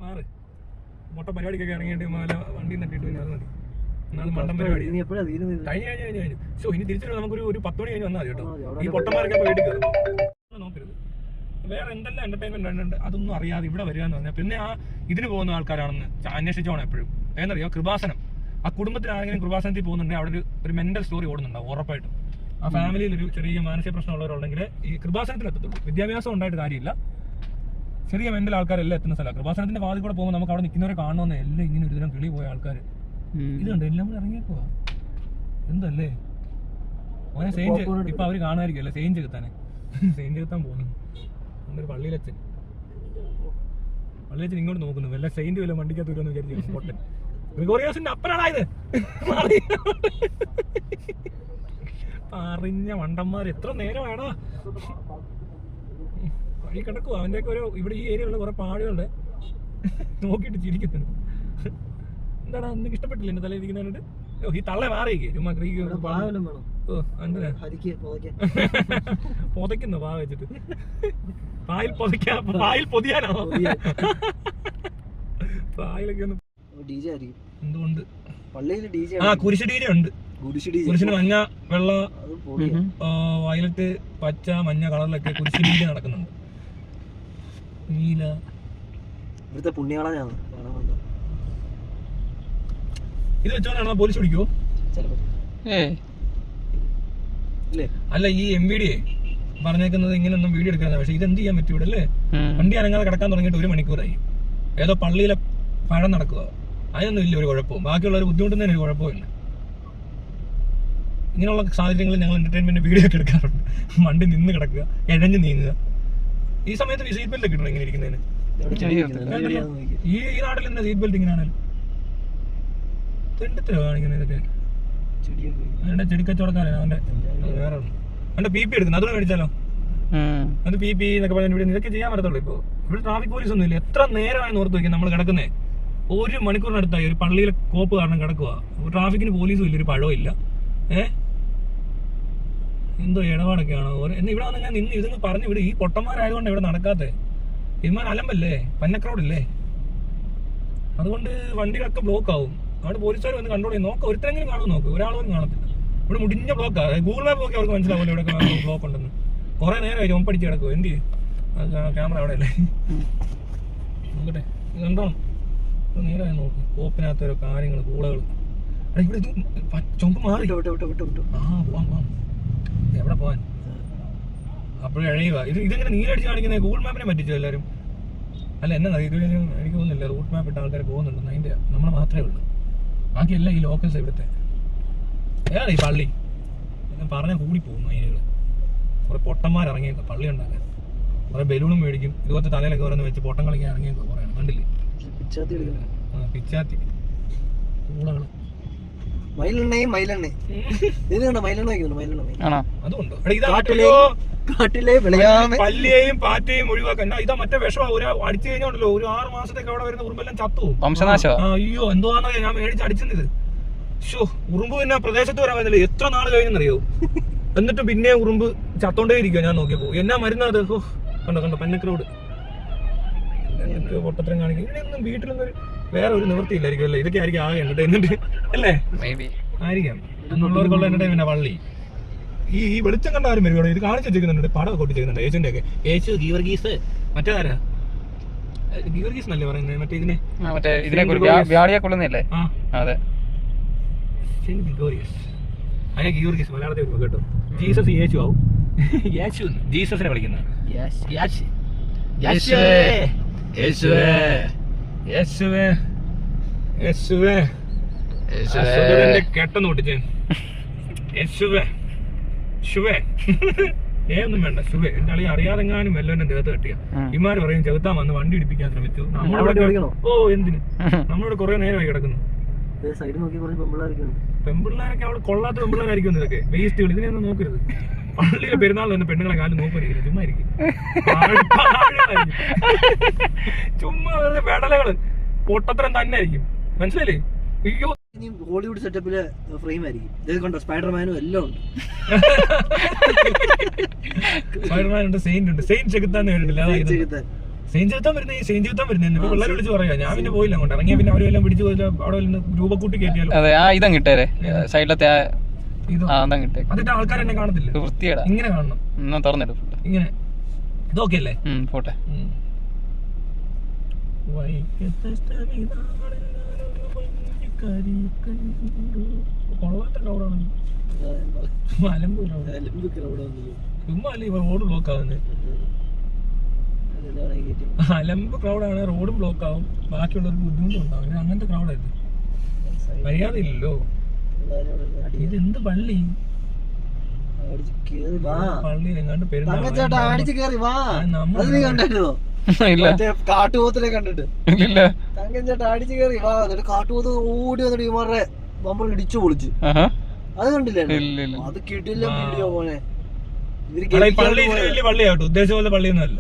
മാറ് മൊട്ട പരിപാടിക്കൊക്കെ ഇറങ്ങിയിട്ട് വണ്ടി നട്ടിട്ട് പിന്നെ അത് മതി. എന്നാലും മണ്ടം പരിപാടി കഴിഞ്ഞു. സോ ഇനി തിരിച്ചു നമുക്കൊരു 10 മണി കഴിഞ്ഞ് വന്നാൽ മതി കേട്ടോ. ഈ പൊട്ടന്മാരൊക്കെ വീട്ടിൽ കയറും. നോക്കരുത്. വേറെ എന്തെല്ലാം എന്റർടൈൻമെന്റ് ഉണ്ട് അതൊന്നും അറിയാതെ ഇവിടെ വരിക എന്ന് പറഞ്ഞാൽ പിന്നെ ഇതിന് പോകുന്ന ആൾക്കാരാണെന്ന് അന്വേഷിച്ചോണം എപ്പോഴും. എന്നറിയോ, കൃപാസനം. ആ കുടുംബത്തിൽ ആരെങ്കിലും കൃപാസനത്തിൽ പോകുന്നുണ്ടെങ്കിൽ അവിടെ ഒരു മെന്റൽ സ്റ്റോറി ഓടുന്നുണ്ടാവും ഉറപ്പായിട്ടും. ആ ഫാമിലിയിൽ ഒരു ചെറിയ മാനസിക പ്രശ്നമുള്ളവരുണ്ടെങ്കിൽ ഈ കൃപാസനത്തിൽ എത്തത്തുള്ളൂ. വിദ്യാഭ്യാസം ഉണ്ടായിട്ട് കാര്യമില്ല. ചെറിയ മെന്റൽ ആൾക്കാരെല്ലാം എത്തുന്ന സ്ഥലമാണ്. കൃപാസനത്തിന്റെ വാതിൽ കൂടെ പോകുമ്പോൾ നമുക്ക് അവിടെ നിൽക്കുന്നവരെ കാണുമെന്ന് എല്ലാം ഇങ്ങനെ ഒരു ദിനം കിളി പോയ ആൾക്കാർ ഇതുണ്ട്. എല്ലാം കൂടെ ഇറങ്ങിയേക്കുവാ. എന്തല്ലേ ഓനെ സെയിഞ്ച് ഇപ്പൊ അവര് കാണുമായിരിക്കും അല്ലേ, സെയിഞ്ച് കിട്ടാനെ. സെയിഞ്ച് കിട്ടാൻ പോകുന്നു. ഒരു പള്ളിയിലച്ഛൻ ഇങ്ങോട്ട് നോക്കുന്നു. വല്ല സെയിന്റ് വല്ല വണ്ടിക്കകത്ത് വരുമെന്ന് വിചാരിച്ചു. പൊട്ടൻ ഗ്രിഗോറിയോസിന്റെ അപ്പനാണായത്. അറിഞ്ഞ വണ്ടന്മാർ എത്ര നേരം വേണോ വഴി കിടക്കും. അവൻ്റെയൊക്കെ ഒരു ഇവിടെ ഈ ഏരിയയിലുള്ള കുറെ പാടുകളുണ്ട്. നോക്കിയിട്ട് ചിരിക്കുന്നുണ്ട്. എന്താണ് നിങ്ങൾക്ക് ഇഷ്ടപ്പെട്ടില്ല എന്റെ തലയിൽ ഇരിക്കുന്നതിനോട്? ഈ തള്ള മാറിയിരിക്കേ ചുമ്മാ പൊതയ്ക്കുന്നു പാ വെച്ചിട്ട്. പായിൽ പൊതിയാനാണോ? പായിലൊക്കെ ഒന്ന് എന്തുകൊണ്ട് കുരിശ് ഡീജ ഉണ്ട്. കുരിശിന് മഞ്ഞ, വെള്ള, വയലറ്റ്, പച്ച, മഞ്ഞ കളറിലൊക്കെ കുരിശ് ഡീജ നടക്കുന്നുണ്ട്. നീല ഇവിടുത്തെ പുണ്യാളാ. ഇത് വെച്ചോണ്ടാണോ പോലീസ് പിടിക്കുവോ? അല്ല, ഈ MVD പറഞ്ഞേക്കുന്നത് ഇങ്ങനെയൊന്നും വീഡിയോ എടുക്കാതെ. പക്ഷെ ഇത് എന്ത് ചെയ്യാൻ പറ്റും ഇവിടെ അല്ലേ? വണ്ടി അനങ്ങാതെ കിടക്കാൻ തുടങ്ങിയിട്ട് 1 മണിക്കൂറായി. ഏതോ പള്ളിയിലെ പഴം നടക്കുക. അതിനൊന്നും ഇല്ല ഒരു കുഴപ്പവും. ബാക്കിയുള്ളവർ ബുദ്ധിമുട്ടുന്നതിന് ഒരു കുഴപ്പമില്ല. ഇങ്ങനെയുള്ള സാഹചര്യങ്ങളിൽ ഞങ്ങൾ എന്റർടൈൻമെന്റ് വീഡിയോ ഒക്കെ എടുക്കാറുണ്ട്. വണ്ടി നിന്ന് കിടക്കുക, ഇഴഞ്ഞു നീങ്ങുക. ഈ സമയത്ത് സീറ്റ് ബെൽറ്റ് ഒക്കെ ഇടണം ഇങ്ങനെ ഇരിക്കുന്നതിന്. ഈ നാട്ടിൽ എന്താ സീറ്റ് ബെൽറ്റ് ഇങ്ങനെയാണല്ലോ തെണ്ടത്തിലോ കാണിക്കുന്നത് ഇതൊക്കെ. അവന്റെ ചെടിക്കച്ചവടക്കാരൻ. അവന്റെ വേറെ അവന്റെ PP എടുക്കുന്നത്. അതുകൊണ്ട് മേടിച്ചാലോ? അത് PP എന്നൊക്കെ പറഞ്ഞാൽ ഇവിടെ ഇതൊക്കെ ചെയ്യാൻ പറ്റത്തുള്ളൂ. ഇപ്പൊ ഇവിടെ ട്രാഫിക് പോലീസ് ഒന്നും ഇല്ല. എത്ര നേരമായി ഓർത്ത് വയ്ക്കും നമ്മൾ കിടക്കുന്നേ. 1 മണിക്കൂറിനടുത്തായി ഒരു പള്ളിയിലെ കോപ്പ് കാരണം കിടക്കുക. ട്രാഫിക്കിന് പോലീസും ഇല്ല, ഒരു പഴവും ഇല്ല. എന്തോ ഇടപാടൊക്കെയാണോ എന്നെ ഇവിടെ വന്ന് ഞാൻ നിന്ന് ഇതെന്ന് പറഞ്ഞു ഇവിടെ. ഈ പൊട്ടന്മാരായതുകൊണ്ട് ഇവിടെ നടക്കാത്തേ. ഇമാൻ അലമ്പല്ലേ, പന്നക്രൗഡില്ലേ. അതുകൊണ്ട് വണ്ടികളൊക്കെ ബ്ലോക്ക് ആവും. അവിടെ പോലീസുകാർ വന്ന് കൺട്രോൾ ചെയ്യും. നോക്കാം, ഒരുത്തരെങ്കിലും കാണും. നോക്ക്, ഒരാളൊന്നും കാണത്തില്ല. ഇവിടെ മുടിഞ്ഞ ബ്ലോക്കാ. ഗൂഗിൾ മാപ്പ് നോക്കി അവർക്ക് മനസ്സിലാവില്ല ഇവിടെ ബ്ലോക്ക് ഉണ്ടെന്ന്. കുറെ നേരമായി ഒമ്പടിച്ച് കിടക്കും. എന്ത് ക്യാമറ അവിടെ അല്ലേ? നോക്കട്ടെ, ഇത് കണ്ടോ? നേരമായി നോക്ക്. കോപ്പിനകത്ത് ഓരോ കാര്യങ്ങൾ, കൂളകൾ. ഇവിടെ ഇത് ചുമപ്പ് മാറി. പോവാം. എവിടെ പോവാൻ? അപ്പോഴും എഴയുക. ഇതെങ്ങനെ നീരടിച്ച് കാണിക്കുന്നത്? ഗൂഗിൾ മാപ്പിനെ പറ്റിച്ചോ എല്ലാവരും? അല്ല, എന്നാ ഇത് എനിക്ക് തോന്നുന്നില്ല. റൂട്ട് മാപ്പ് ഇട്ട ആൾക്കാർ പോകുന്നുണ്ടെന്ന്. അതിന്റെ നമ്മൾ മാത്രമേ ഉള്ളൂ. ബാക്കിയല്ല ഈ ലോക്കൽസ് ഇവിടുത്തെ. ഏതാണ് ഈ പള്ളി? പറഞ്ഞാൽ കൂടി പോകും മൈനുകൾ. കുറെ പൊട്ടന്മാരിറങ്ങിയേക്കുക പള്ളി ഉണ്ടാക്കാൻ. കുറെ ബലൂണും മേടിക്കും. ഇതുപോലത്തെ തലയിലൊക്കെ ഓരോന്ന് വെച്ച് പൊട്ടം കളിക്കാൻ ഇറങ്ങിയേക്കുക കുറേ. കണ്ടില്ലേ? പിച്ചാത്തി കൂളകള്. അതുകൊണ്ടോ? പല്ലിയെയും പാറ്റയും ഒഴിവാക്കണ്ട. ഇതാ മറ്റേ വിഷം അടിച്ചു കഴിഞ്ഞോണ്ടല്ലോ ഒരു 6 മാസത്തേക്ക് അവിടെ വരുന്ന ഉറുമ്പെല്ലാം ചത്തു. അയ്യോ, എന്തുവാന്നോ ഞാൻ മേടിച്ച് അടിച്ചത്. ഉറുമ്പ് പിന്നെ പ്രദേശത്ത് വരാൻ പറ്റില്ല. എത്ര നാൾ കഴിഞ്ഞെന്നറിയോ? എന്നിട്ട് പിന്നെ ഉറുമ്പ് ചത്തോണ്ടേ ഇരിക്കുക. ഞാൻ നോക്കിയപ്പോ എന്നാ മരുന്നത്. കണ്ടോ പന്നക്രോട് പൊട്ടത്തരം കാണിക്കും. ഇവിടെയൊന്നും വീട്ടിലൊന്നും വേറെ ഒരു നിവൃത്തിയില്ലായിരിക്കും അല്ലേ? ഇതൊക്കെ ആയിരിക്കും ആകെ എന്റർടൈൻമെന്റ് അല്ലേ? ആയിരിക്കാം. എന്നുള്ളവർക്കുള്ള എന്റർടൈൻമെന്റ് പള്ളി. ഈ വെളിച്ചം കണ്ട ആരും വരും. ഇത് കാണിച്ചു വെച്ചിരിക്കുന്നുണ്ട്, പടം കൊട്ടിച്ചിരിക്കുന്നുണ്ട്. യേശുവിന്റെ ഒക്കെ. യേശു, ഗീവർഗീസ്, മറ്റേതാരാ? ഗീവർഗീസ് എന്നല്ലേ പറയുന്നത്? മറ്റേ ഇതിനെ അതിനെ ഗീവർഗീസ് മലയാളത്തിൽ വരുമ്പോ കേട്ടോ. ജീസസ് യേശു ആവും. യേശു ജീസസിനെ വിളിക്കുന്നത്. കെട്ടെന്ന് പൊട്ടിച്ചേ. ഒന്നും വേണ്ട, ശുഭേ. എന്റെ അളി അറിയാതെങ്ങാനും വല്ലവന്റെ ദേഹത്ത് കെട്ടിയ ഇമാര് പറയും ചെറുത്താൻ വന്ന് വണ്ടി ഇടിപ്പിക്കാൻ ശ്രമിച്ചു. എന്തിന്? നമ്മളിവിടെ കുറെ നേരമായി കിടക്കുന്നു. പെമ്പിള്ളേരൊക്കെ അവിടെ കൊള്ളാത്ത പെമ്പിള്ളേരായിരിക്കും. ഇതൊക്കെ വേസ്റ്റുകൾ. ഇതിനെയൊന്നും നോക്കരുത്. പള്ളിയിലെ പെരുന്നാളിൽ തന്നെ പെണ്ണുങ്ങളെ കാലം നോക്കരുത്. ചുമ്മാ ഇരിക്കും. ചുമ്മാ പെടലകള് പൊട്ടത്തരം തന്നെ ആയിരിക്കും. മനസ്സിലല്ലേ? അയ്യോ, ഹോളിവുഡ് സെറ്റപ്പില് ഫ്രെയിം ആയിരിക്കും. ഇത് കണ്ടോ, സ്പൈഡർമാനും എല്ലാം ഉണ്ട്. സ്പൈഡർമാൻ ഉണ്ട്, സെയിന്റ് ഉണ്ട്. സെയിന്റ് ചെകുത്താന്ന് കേട്ടിട്ടില്ല? സെയിൻജീവിതം വരുന്നേ ഇപ്പൊ പിള്ളേർ വിളിച്ച് പറയാ. ഞാൻ പിന്നെ പോയില്ല അങ്ങോട്ട് ഇറങ്ങിയ പിന്നെ അവരെല്ലാം പിടിച്ചു പോയില്ല. അവിടെ രൂപക്കൂട്ടി കയറ്റിയാലോ. അതെ ആ ഇതം കിട്ടേരെ സൈഡിലത്തെ ഇത് കിട്ടേ. അതിന്റെ ആൾക്കാരെന്നെ കാണത്തില്ല. വൃത്തിയേടാ. ഇങ്ങനെ കാണണം. എന്നാ തുറന്നിടും ഇങ്ങനെ ഇതൊക്കെ അല്ലേ. പോട്ടെ. കൊള്ളാത്ത ക്രൗഡാണ്. അലമ്പ് ചുമ്മാ അല്ലേ റോഡ് ബ്ലോക്ക് ആവുന്നത്. അലമ്പ് ക്രൗഡാണ്. റോഡും ബ്ലോക്ക് ആവും. ബാക്കിയുള്ളവർക്ക് ബുദ്ധിമുട്ടുണ്ടാവും. അങ്ങനത്തെ ക്രൗഡായിരുന്നു. മര്യാദയില്ലല്ലോ. ഇതെന്ത് പള്ളി? പള്ളി എങ്ങാണ്ട് കാട്ടുപോത്തിനെ കണ്ടിട്ട് തങ്കച്ചേട്ട അടിച്ചു കയറി വാ. എന്നിട്ട് കാട്ടുപോത്ത് ഓടി വന്നിട്ട് ഇവന്മാരുടെ ബമ്പർ ഇടിച്ചു പൊളിച്ചു. അത് കണ്ടില്ലേ? അത് കിട്ടില്ല വീഡിയോ പോലെ. പള്ളി വലിയ പള്ളിയാട്ടോ. ഉദ്ദേശിച്ച പോലെ പള്ളിയൊന്നും അല്ല.